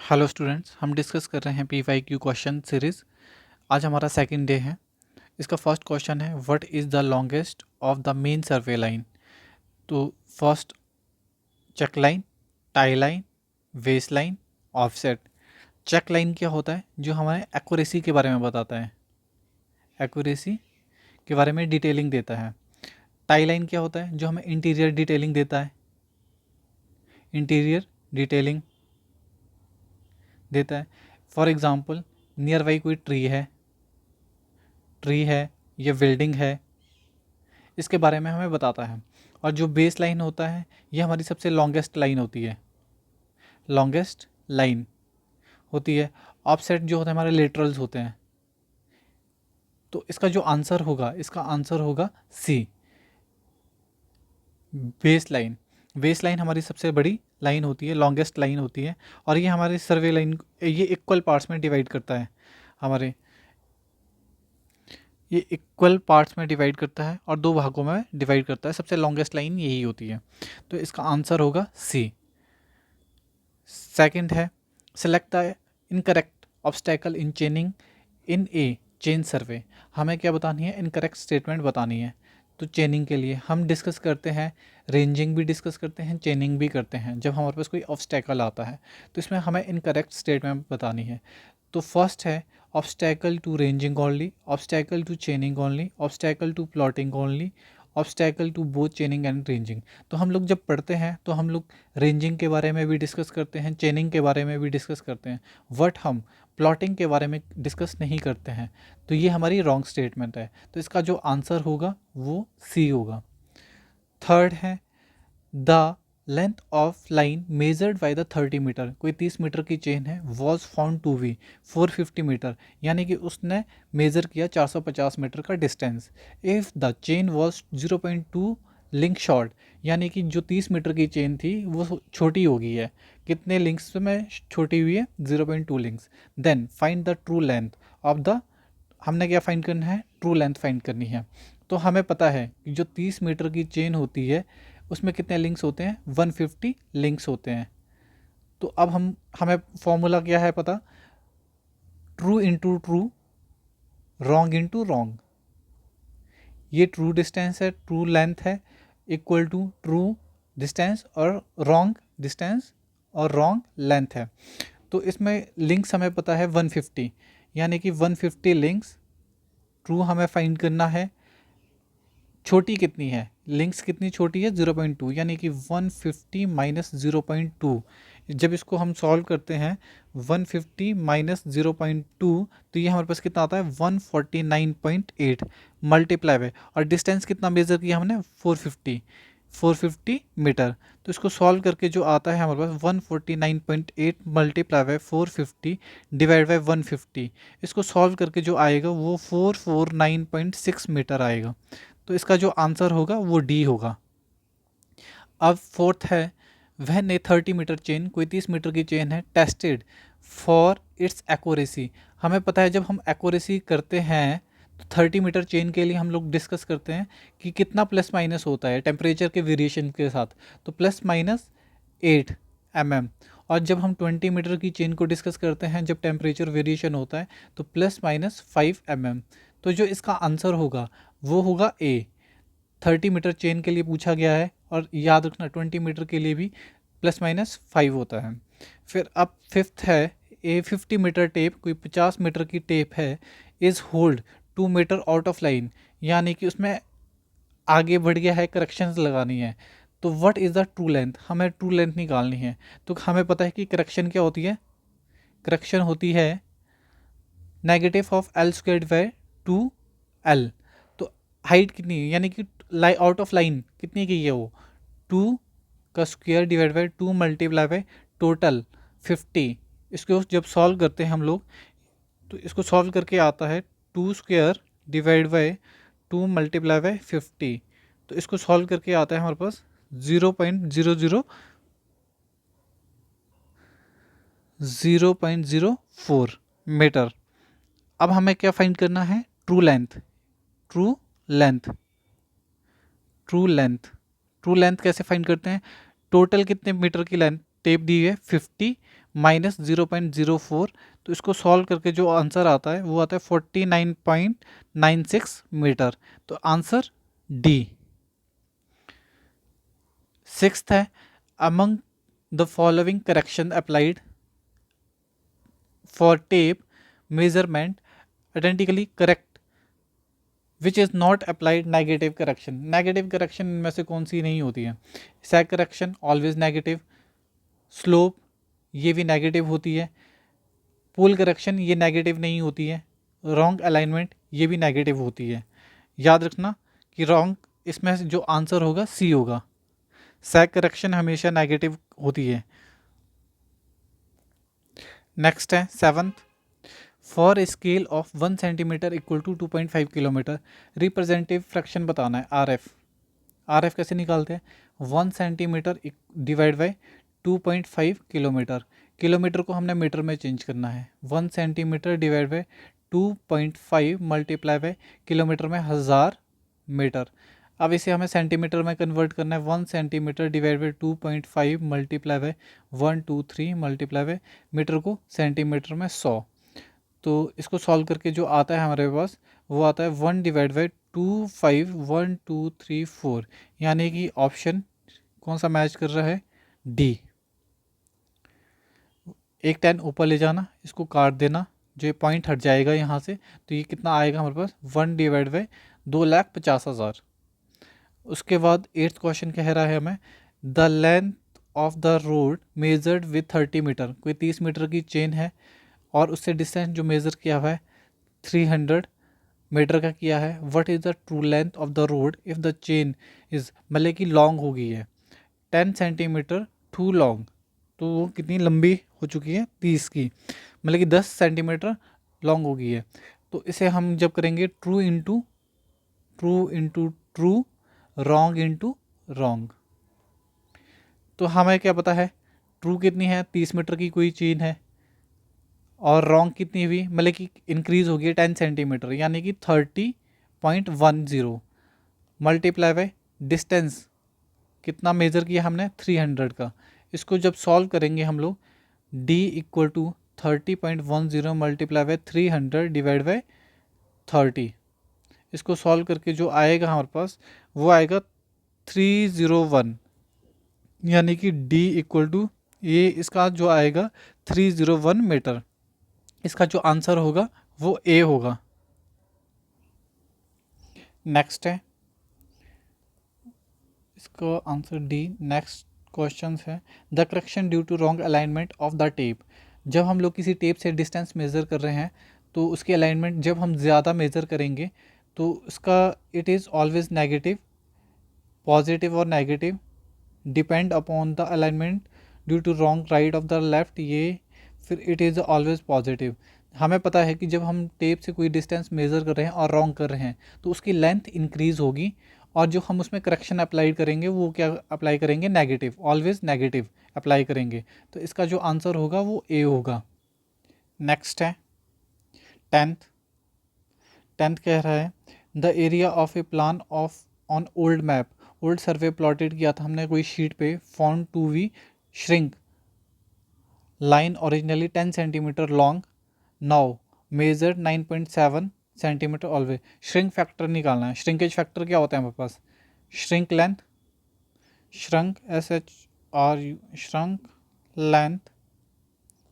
Hello students, हम discuss कर रहे हैं PYQ क्वेश्चन सीरीज़। आज हमारा सेकंड डे है। इसका फर्स्ट क्वेश्चन है, what is the longest of the main survey line. तो first, check line, tie line, base line, offset. Check line क्या होता है? जो हमारे एक्यूरेसी के बारे में बताता है, एक्यूरेसी के बारे में डिटेलिंग देता है। टाई लाइन क्या होता है? जो हमें इंटीरियर डिटेलिंग देता है, इंटीरियर डिटेलिंग देता है। फॉर एग्ज़ाम्पल, नियर बाई कोई ट्री है या बिल्डिंग है, इसके बारे में हमें बताता है। और जो बेस लाइन होता है, ये हमारी सबसे लॉन्गेस्ट लाइन होती है, लॉन्गेस्ट लाइन होती है। ऑफसेट जो होते हैं हमारे लेटरल्स होते हैं। तो इसका जो आंसर होगा, इसका आंसर होगा सी, बेस लाइन। बेस लाइन हमारी सबसे बड़ी लाइन होती है, लॉन्गेस्ट लाइन होती है। और ये हमारे सर्वे लाइन, ये इक्वल पार्ट्स में डिवाइड करता है, हमारे ये इक्वल पार्ट्स में डिवाइड करता है और दो भागों में डिवाइड करता है। सबसे लॉन्गेस्ट लाइन यही होती है। तो इसका आंसर होगा सी। सेकंड है, select the incorrect obstacle in चेनिंग in A chain survey. हमें क्या बतानी है? इनकरेक्ट स्टेटमेंट बतानी है। तो चेनिंग के लिए हम डिस्कस करते हैं, रेंजिंग भी डिस्कस करते हैं, चेनिंग भी करते हैं। जब हमारे पास कोई ऑब्स्टेकल आता है तो इसमें हमें इनकरेक्ट स्टेटमेंट बतानी है। तो फर्स्ट है, obstacle to ranging only, obstacle to chaining only, obstacle to plotting only, obstacle to both chaining and ranging. तो हम लोग जब पढ़ते हैं तो हम लोग रेंजिंग के बारे में भी डिस्कस करते हैं, चेनिंग के बारे में भी डिस्कस करते हैं, बट हम प्लॉटिंग के बारे में डिस्कस नहीं करते हैं। तो ये हमारी रॉन्ग स्टेटमेंट है। तो इसका जो आंसर होगा वो सी होगा। थर्ड है, the length of line measured by the 30 metre. कोई 30 मीटर की चेन है, was found to be 450 metre, यानी कि उसने मेज़र किया 450 मीटर का distance. If the chain was 0.2 link short, यानी कि जो 30 मीटर की चेन थी वो छोटी हो गई है। कितने लिंक्स में छोटी हुई है? 0.2 links. Then find the true length of the, हमने क्या फाइंड करना है? ट्रू लेंथ फाइंड करनी है। तो हमें पता है कि जो 30 मीटर की चेन होती है उसमें कितने लिंक्स होते हैं? 150 लिंक्स होते हैं। तो अब हमें फॉर्मूला क्या है पता? True into true, wrong into wrong. ये ट्रू डिस्टेंस है, ट्रू लेंथ है, इक्वल टू ट्रू डिस्टेंस और रॉन्ग डिस्टेंस और रॉन्ग लेंथ है। तो इसमें लिंक्स हमें पता है 150, यानी कि 150 लिंक्स। ट्रू हमें फाइंड करना है, छोटी कितनी है, लिंक्स कितनी छोटी है? 0.2, यानी कि 150 माइनस 0.2। जब इसको हम सॉल्व करते हैं 150 माइनस 0.2, तो ये हमारे पास कितना आता है? 149.8 मल्टीप्लाई बाय, और डिस्टेंस कितना मेजर किया हमने? 450 मीटर। तो इसको सॉल्व करके जो आता है हमारे पास 149.8 मल्टीप्लाई बाय 450 डिवाइड बाय 150, इसको सॉल्व करके जो आएगा वो 449.6 मीटर आएगा। तो इसका जो आंसर होगा वो डी होगा। अब फोर्थ है, व्हेन ए 30 मीटर चेन, कोई 30 मीटर की चेन है, टेस्टेड फॉर इट्स एक्यूरेसी। हमें पता है जब हम एक्यूरेसी करते हैं तो 30 मीटर चेन के लिए हम लोग डिस्कस करते हैं कि कितना प्लस माइनस होता है टेम्परेचर के वेरिएशन के साथ। तो प्लस माइनस 8 mm। और जब हम 20 मीटर की चेन को डिस्कस करते हैं जब टेम्परेचर वेरिएशन होता है तो प्लस माइनस 5 mm। तो जो इसका आंसर होगा वो होगा ए। 30 मीटर चेन के लिए पूछा गया है, और याद रखना 20 मीटर के लिए भी प्लस माइनस 5 होता है। फिर अब फिफ्थ है, ए 50 मीटर टेप, कोई 50 मीटर की टेप है, is hold 2 metre out of line, यानी कि उसमें आगे बढ़ गया है, करेक्शंस लगानी है। तो what is the true length? हमें ट्रू लेंथ निकालनी है। तो हमें पता है कि करेक्शन क्या होती है? करेक्शन होती है negative of L squared by 2l। तो हाइट कितनी है, यानी कि आउट ऑफ लाइन कितनी की है वो? 2 का square divide by 2 multiply by total 50। इसको जब सॉल्व करते हैं हम लोग तो इसको सॉल्व करके आता है 2 square divide by 2 multiply by 50। तो इसको सॉल्व करके आता है हमारे पास 0.04 मीटर। अब हमें क्या फाइंड करना है? True length. True length, true length, true length कैसे फाइंड करते हैं? टोटल कितने मीटर की लेंथ टेप दी है? 50 -0.04, तो इसको सॉल्व करके जो आंसर आता है वो आता है 49.96 मीटर। तो आंसर डी। सिक्स्थ है, among the following correction applied for tape measurement identically correct which is not applied negative correction. Negative correction इनमें से कौन सी नहीं होती है? सैग करेक्शन ऑलवेज नेगेटिव, स्लोप ये भी नेगेटिव होती है, पोल करेक्शन ये नेगेटिव नहीं होती है, रॉन्ग अलाइनमेंट ये भी नेगेटिव होती है। याद रखना कि रॉन्ग इसमें जो आंसर होगा सी होगा। सैग करेक्शन हमेशा नेगेटिव होती है। नेक्स्ट है seventh, for scale of 1 centimetre equal to 2.5 kilometre representative fraction बताना है आर एफ। आर एफ कैसे निकालते हैं? 1 centimetre divide by 2.5 kilometre. Kilometre को हमने मीटर में चेंज करना है। 1 centimetre divide by 2.5 multiply by kilometre में 1000 मीटर। अब इसे हमें सेंटीमीटर में कन्वर्ट करना है। 1 centimetre divide by 2.5 multiply by 123 multiply by metre को सेंटीमीटर में 100। तो इसको सॉल्व करके जो आता है हमारे पास वो आता है 1 डिवाइड बाई 2 5 1 2 3 4, यानी कि ऑप्शन कौन सा मैच कर रहा है? डी। एक 10 ऊपर ले जाना, इसको काट देना, जो ये पॉइंट हट जाएगा यहाँ से, तो ये कितना आएगा हमारे पास? 1 डिवाइड बाई 2,50,000। उसके बाद 8th क्वेश्चन कह रहा है हमें the length of the road measured with 30 metre. कोई 30 मीटर की चेन है और उससे डिस्टेंस जो मेज़र किया हुआ है 300 मीटर का किया है। What is the true length of the road if the chain is, मतलब कि लॉन्ग हो गई है 10 सेंटीमीटर टू लॉन्ग, तो वो कितनी लंबी हो चुकी है? 30 की, मतलब कि 10 सेंटीमीटर लॉन्ग हो गई है। तो इसे हम जब करेंगे true into true, wrong into wrong, तो हमें क्या पता है ट्रू कितनी है? 30 मीटर की कोई चेन है, और रॉन्ग कितनी हुई? मतलब कि इंक्रीज़ हो गई 10 सेंटीमीटर, यानी कि 30.10 मल्टीप्लाई बाई डिस्टेंस कितना मेज़र किया हमने? 300 का। इसको जब सॉल्व करेंगे हम लोग, d equal to 30.10 multiply by 300 divide by 30, इसको सॉल्व करके जो आएगा हमारे पास वो आएगा 301, यानी कि d इक्वल टू ये इसका जो आएगा 301 मीटर। इसका जो आंसर होगा वो ए होगा। नेक्स्ट है इसका आंसर डी। नेक्स्ट क्वेश्चन है the correction due to wrong alignment of the tape. जब हम लोग किसी टेप से डिस्टेंस मेज़र कर रहे हैं तो उसकी अलाइनमेंट जब हम ज़्यादा मेज़र करेंगे तो उसका it is always negative, positive और negative depend upon the alignment due to wrong right of the left, ये फिर इट इज़ ऑलवेज पॉजिटिव। हमें पता है कि जब हम टेप से कोई डिस्टेंस मेज़र कर रहे हैं और रॉन्ग कर रहे हैं तो उसकी लेंथ इंक्रीज़ होगी, और जो हम उसमें करेक्शन अप्लाई करेंगे वो क्या अप्लाई करेंगे? नेगेटिव, ऑलवेज नेगेटिव अप्लाई करेंगे। तो इसका जो आंसर होगा वो ए होगा। नेक्स्ट है टेंथ। टेंथ कह रहा है the area of a plan of on old map. Old survey plotted किया था हमने कोई शीट पे, found to be shrink line originally 10 centimetre long, now measured 9.7 centimetre always. Shrink factor निकालना है। श्रिंकेज फैक्टर क्या होता है हमारे पास? Shrink length, shrunk SHRU, shrunk length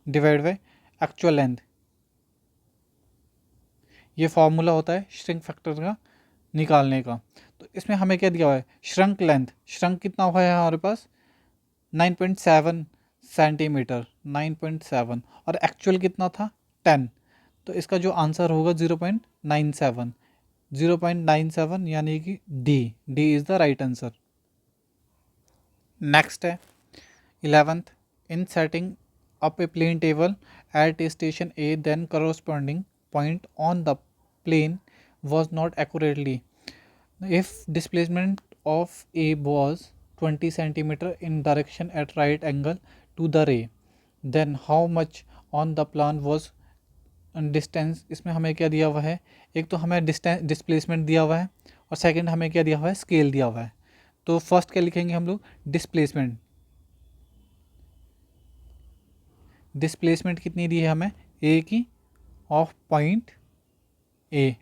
divide by actual length, ये फॉर्मूला होता है श्रिंक फैक्टर का निकालने का। तो इसमें हमें क्या दिया हुआ है? श्रंक लेंथ, श्रंक कितना हुआ है हमारे पास? 9.7 सेंटीमीटर, 9.7, और एक्चुअल कितना था? 10। तो इसका जो आंसर होगा 0.97, 0.97, यानी कि D is the right answer. Next है 11th, in setting up a plane table at a station a then corresponding point on the plane was not accurately, if displacement of A was 20 centimeter in direction at right angle to the ray, then how much on the plan was distance. इसमें हमें क्या दिया हुआ है? एक तो हमें displacement दिया हुआ है, और सेकंड हमें क्या दिया हुआ है? स्केल दिया हुआ है। तो फर्स्ट क्या लिखेंगे हम लोग? डिस्प्लेसमेंट। डिस्प्लेसमेंट कितनी दी है हमें, ए की of point A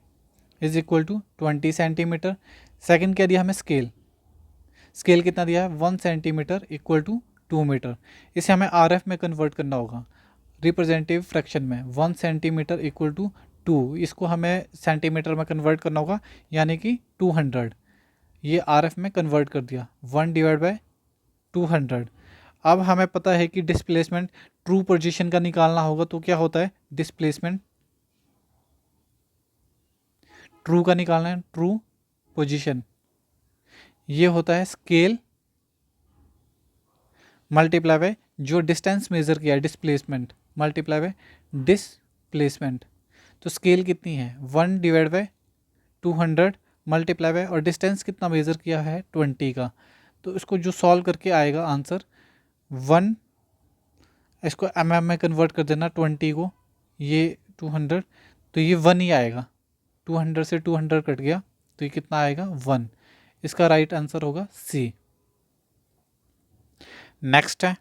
is equal to 20 centimetre. Second क्या दिया हमें, स्केल, स्केल कितना दिया है 1 सेंटीमीटर इक्वल टू 2 मीटर। इसे हमें आरएफ में कन्वर्ट करना होगा, रिप्रेजेंटेटिव फ्रैक्शन में 1 सेंटीमीटर इक्वल टू 2, इसको हमें सेंटीमीटर में कन्वर्ट करना होगा यानी कि 200। ये आरएफ में कन्वर्ट कर दिया, 1 डिवाइड बाय 200। अब हमें पता है कि डिस्प्लेसमेंट ट्रू पोजीशन का निकालना होगा, तो क्या होता है डिस्प्लेसमेंट ट्रू का निकालना है, ट्रू पोजीशन ये होता है स्केल मल्टीप्लाई बाय जो डिस्टेंस मेजर किया है डिस्प्लेसमेंट मल्टीप्लाई बाय डिस्प्लेसमेंट। तो स्केल कितनी है 1 डिवाइड बाय 200 मल्टीप्लाई बाय और डिस्टेंस कितना मेजर किया है 20 का। तो इसको जो सॉल्व करके आएगा आंसर 1, इसको mm में कन्वर्ट कर देना 20 को, ये 200, तो ये 1 ही आएगा। 200 से 200 कट गया तो ये कितना आएगा 1। इसका राइट आंसर होगा सी। नेक्स्ट है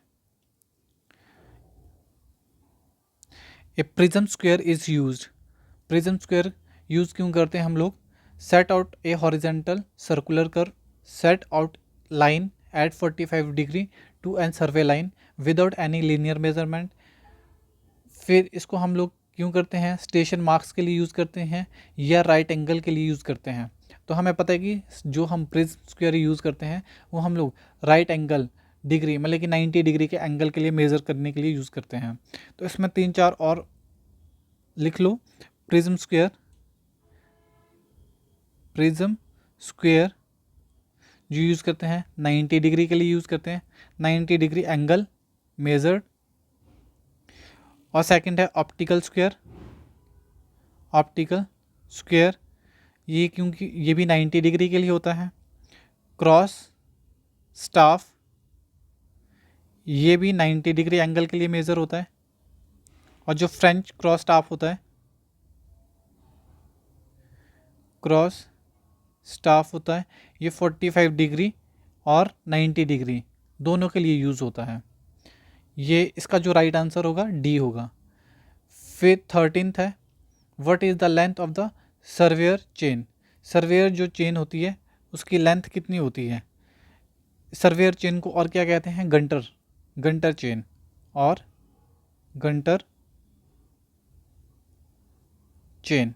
a prism square is used. Prism square use क्यों करते हैं हम लोग, set out a horizontal circular curve, set out line at 45 degree to an survey line without any linear measurement. फिर इसको हम लोग क्यों करते हैं, स्टेशन मार्क्स के लिए यूज़ करते हैं या राइट एंगल के लिए यूज़ करते हैं। तो हमें पता है कि जो हम प्रिज्म स्क्वायर यूज़ करते हैं वो हम लोग राइट एंगल डिग्री मतलब कि 90 डिग्री के एंगल के लिए मेज़र करने के लिए यूज़ करते हैं। तो इसमें 3-4 और लिख लो। प्रिज्म स्क्वायर, प्रिज्म स्क्वायर जो यूज़ करते हैं 90 डिग्री के लिए यूज़ करते हैं, 90 डिग्री एंगल मेजर्ड। और सेकंड है ऑप्टिकल स्क्वायर, ऑप्टिकल स्क्वायर ये क्योंकि ये भी 90 डिग्री के लिए होता है। क्रॉस स्टाफ ये भी 90 डिग्री एंगल के लिए मेज़र होता है। और जो फ्रेंच क्रॉस स्टाफ होता है, क्रॉस स्टाफ होता है ये 45 डिग्री और 90 डिग्री दोनों के लिए यूज़ होता है। ये इसका जो राइट आंसर होगा डी होगा। फिर 13th है what is the length of the surveyor chain. Surveyor जो चेन होती है उसकी लेंथ कितनी होती है। सर्वेयर चेन को और क्या कहते हैं, गंटर, गंटर चेन और गंटर चेन।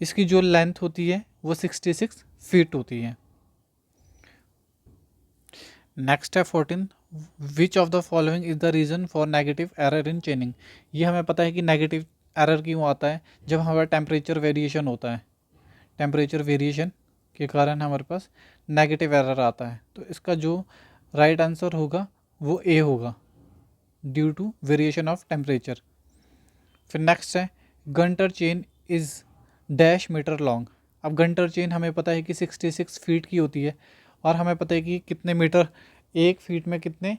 इसकी जो लेंथ होती है वो 66 फीट होती है। नेक्स्ट है 14 विच of the following is the reason for negative error in चेनिंग। ये हमें पता है कि नेगेटिव एरर क्यों आता है, जब हमारा टेम्परेचर वेरिएशन होता है, टेम्परेचर वेरिएशन के कारण हमारे पास नेगेटिव एरर आता है। तो इसका जो राइट आंसर होगा वो ए होगा, due to variation of temperature. फिर नेक्स्ट है Gunter chain is dash metre long. अब गंटर चेन हमें पता है कि 66 फीट की होती है और हमें पता है कि कितने मीटर, एक फीट में कितने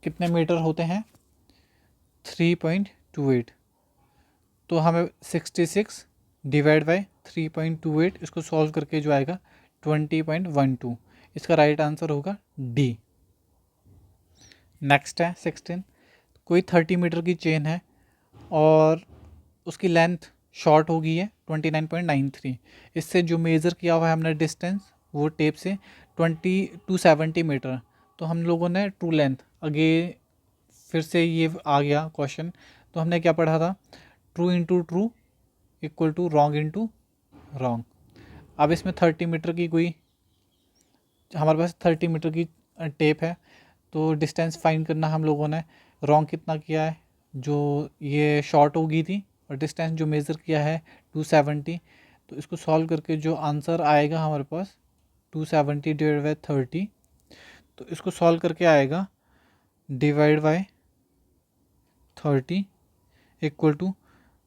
कितने मीटर होते हैं 3.28। तो हमें 66 डिवाइड बाई 3.28 इसको सॉल्व करके जो आएगा 20.12। इसका राइट आंसर होगा डी। नेक्स्ट है 16 कोई 30 मीटर की चेन है और उसकी लेंथ शॉर्ट हो गई है 29.93। इससे जो मेज़र किया हुआ है हमने डिस्टेंस वो टेप से 270 मीटर। तो हम लोगों ने ट्रू लेंथ आगे फिर से ये आ गया क्वेश्चन। तो हमने क्या पढ़ा था, true into true equal to wrong into wrong. अब इसमें 30 मीटर की कोई हमारे पास 30 मीटर की टेप है तो डिस्टेंस फाइंड करना हम लोगों ने रॉन्ग कितना किया है, जो ये शॉर्ट हो गई थी और डिस्टेंस जो मेज़र किया है 270। तो इसको सॉल्व करके जो आंसर आएगा हमारे पास 270 डिवाइड बाई 30। तो इसको सॉल्व करके आएगा divide by 30 equal to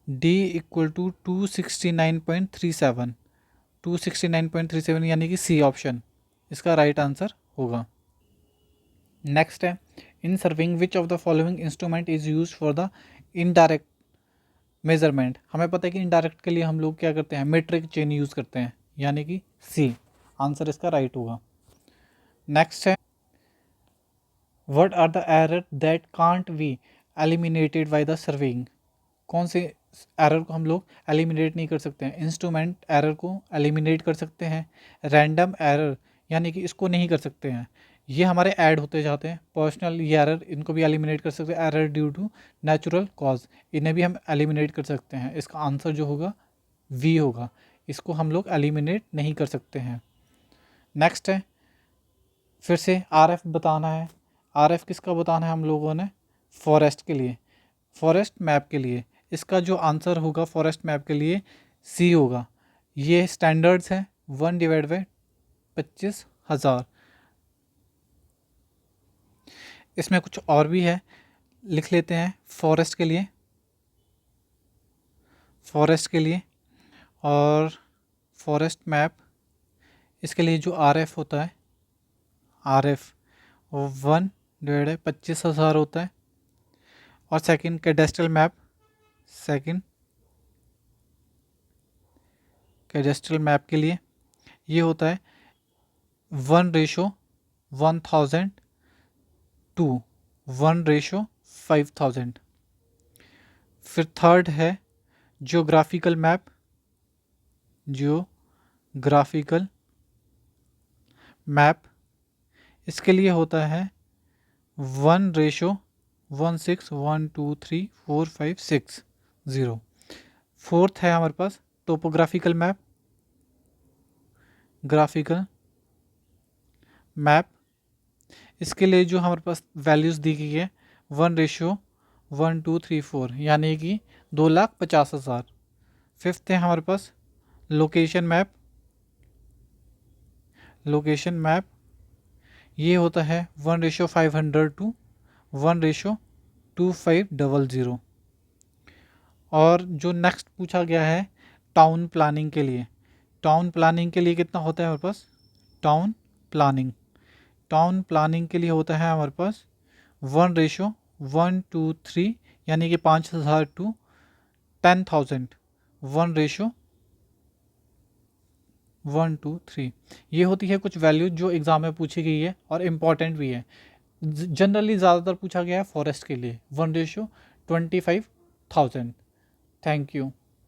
D equal to 269.37, 269.37 यानी कि सी ऑप्शन इसका राइट आंसर होगा। नेक्स्ट है in surveying which of the following instrument is use for the indirect measurement. हमें पता है कि इनडायरेक्ट के लिए हम लोग क्या करते हैं, मीट्रिक चेन यूज़ करते हैं यानी कि सी आंसर इसका राइट होगा। नेक्स्ट है what are the error that can't be eliminated by the surveying? कौन से एरर को हम लोग एलिमिनेट नहीं कर सकते हैं? इंस्ट्रूमेंट एरर को एलिमिनेट कर सकते हैं, रैंडम एरर यानी कि इसको नहीं कर सकते हैं, ये हमारे ऐड होते जाते हैं। पर्सनल ये एरर, इनको भी एलिमिनेट कर सकते हैं। Error due to natural cause, इन्हें भी हम एलिमिनेट कर सकते हैं। इसका आंसर जो होगा वी होगा, इसको हम लोग एलिमिनेट नहीं कर सकते हैं। नेक्स्ट है, फिर से आर एफ बताना है। आर एफ किसका बताना है हम लोगों ने? फॉरेस्ट के लिए, फॉरेस्ट मैप के लिए। इसका जो आंसर होगा फॉरेस्ट मैप के लिए सी होगा। ये स्टैंडर्ड्स है 1/25,000। इसमें कुछ और भी है, लिख लेते हैं फॉरेस्ट के लिए। फॉरेस्ट के लिए और फॉरेस्ट मैप, इसके लिए जो आर एफ होता है, आर एफ 1/25,000 होता है। और second cadastral map, second cadastral map के लिए ये होता है 1/1000 टू 1/5000। फिर थर्ड है जियोग्राफिकल मैप, जियोग्राफिकल मैप, इसके लिए होता है 1/16123456 फोर्थ है हमारे पास टोपोग्राफिकल मैप, ग्राफिकल मैप, इसके लिए जो हमारे पास वैल्यूज़ दी गई है 1/1234 यानी कि 2,50,000। फिफ्थ है हमारे पास लोकेशन मैप, लोकेशन मैप, ये होता है 1/500 टू 1/2500। और जो नेक्स्ट पूछा गया है टाउन प्लानिंग के लिए, टाउन प्लानिंग के लिए कितना होता है हमारे पास? टाउन प्लानिंग, टाउन प्लानिंग के लिए होता है हमारे पास 1/123 यानी कि 5,000 टू 10,000, 1/123। ये होती है कुछ वैल्यू जो एग्ज़ाम में पूछी गई है और इम्पॉर्टेंट भी है। जनरली ज़्यादातर पूछा गया है फॉरेस्ट के लिए 1/25,000। Thank you.